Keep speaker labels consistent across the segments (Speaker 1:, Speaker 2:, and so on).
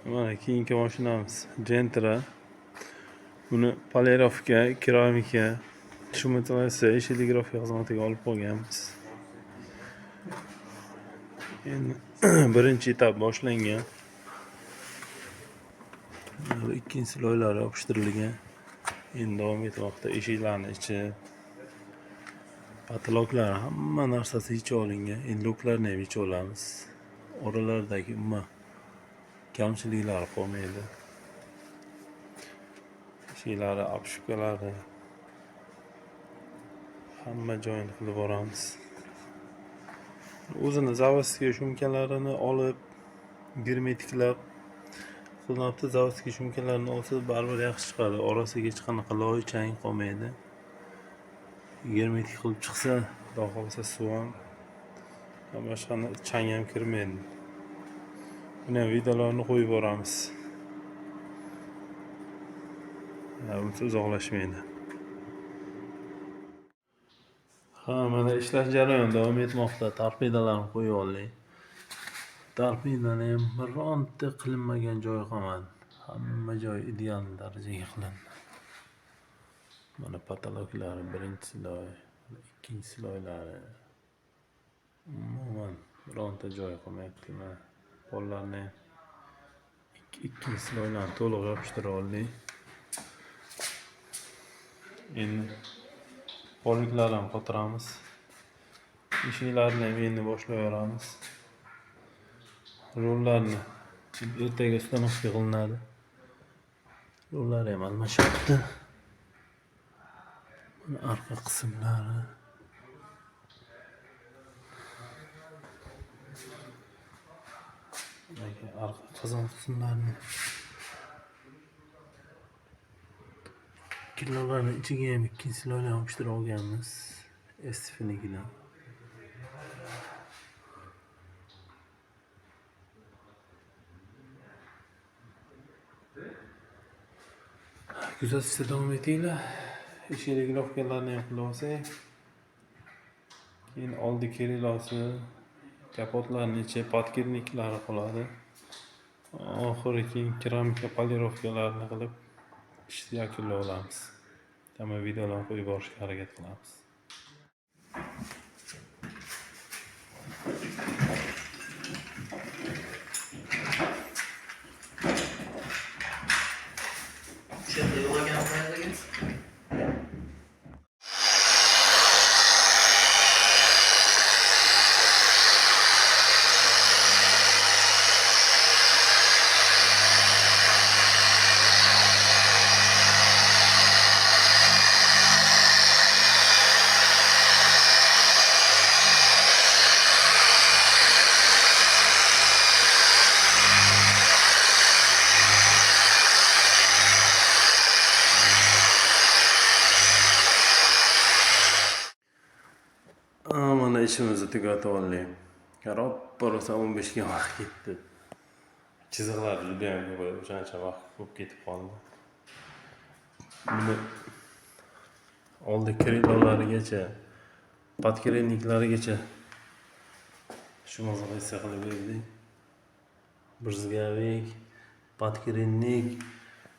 Speaker 1: Mana keyingi mashinamiz Gentra. Buni polirovka, keramika, shmutlasi, sheligrafiya xizmatiga olib qo'yganmiz. Endi birinchi etap boshlangan. Ikkinchi loylar yopishtirilgan. Endi davom etmoqda. Eshiklarning ichi, patoloklar hamma narsasi yechib olingan. Endi luklarni ham yechib olamiz. Oralardagi umuman kamchiliklar qolmaydi. Eshiklari, obshipkalari hamma joyini qilib boramiz. O'zini zavodskiy shumkalarini olib germetiklab qilinibdi. Zavodskiy shumkalarini olsa baribir yaxshi chiqadi. Orasiga hech qanaqa loy, chang qolmaydi. Germetik qilib chiqsa, xudo xolasa suv ham boshqa chang ham kirmaydi. Buni videolarni qo'yib boramiz. Bunisi uzoqlashmaydi. Mana ishlash jarayoni davom etmoqda. Torpedalarni qo'yib oldik. Torpedani ham bironta qilinmagan joyi qolmadi. Hamma joy ideal darajaga qilindi. Mana patoloklari, birinchi loy, ikkinchi loylari. Umuman bironta joy qolmayapti. Mana pollarni ikkinchi loylarni to'liq yopishtirib oldik. Endi poliklarni ham qotiramiz. Eshiklarni ham endi boshlayveramiz. Rullarni ertaga ustanovka qilinadi. Rullar ham almashyapti. Mana arqa qismlari. Arqa qozon qismlarini kilolarni ichiga ham ikkinchi loyni yopishtirib olganmiz. STF'nikidan. Kuzatishda davom etinglar. Sheligrafiyalarni ham qilib olsak. Keyin oldi kirilosi, kapotlarning ichi, podkirniklari qoladi. Oxiri keyin keramika polirovkalarini qilib ishni yakunlab olamiz. Hamma videolarni qo'yib borishga harakat qilamiz. Mana ishimizni tugatib oldik. Roppa rosa 15 ga vaqt ketdi. Chiziqlar juda ham ko'p, o'shancha vaqt ko'p ketib qoldi. Buni oldi kredolarigacha, podkredniklarigacha shu mazalasi qilib berdik. Birzgavik, podkrednik,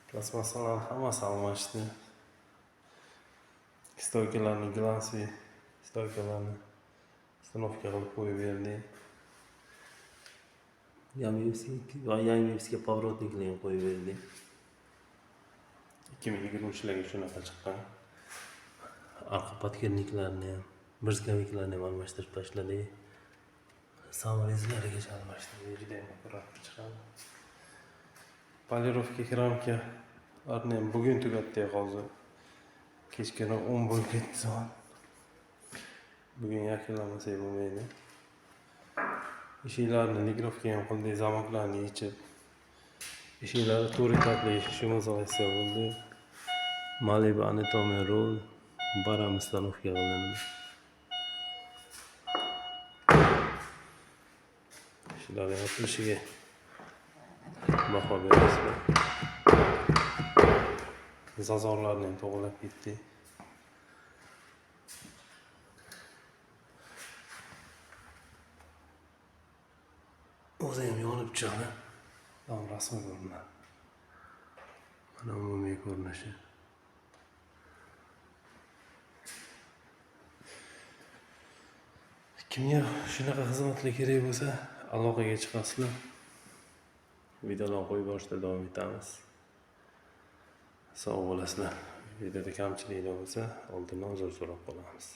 Speaker 1: plastmassalar hammasi almashdi. Stoykalarni glansiy stoykalarni ustanovka qilib qo'yib berdik. Yamevskiy поворотникlarni qo'yib berdik. 2023-larga shunaqa chiqqan. Arqa podkredniklarni ham, birzgaviklarni ham almashtirib tashladik. Samorezlarigacha almashtirdik. Juda ham akkurat chiqadi. Polirovka keramikalarni ham bugun tugatdik hozir. Kechqurun 10 bo'lib ketdi soat. Bugun yakunlamasak bo'lmaydi. Eshiklarni ligrovka ham qildik, zamoklarni yechib. Eshiklar to'rt etapli shu masalasi bo'ldi. Malibu anatomiya rol baram ustanovka qilindi. Shularning yopilishiga baho beramiz. Zazorlarni ham to'g'rilab ketdik. O'zi ham yonib chiqdi. rasmi ko'rinadi. Mana umumiy ko'rinishi. Kimga shunaqa xizmatlar kerak bo'lsa, aloqaga chiqasizlar. Videolarni qo'yib borishda davom etamiz. Sog' bo'lasizlar. Videoda kamchiliklar bo'lsa, oldindan uzr so'rab qolamiz.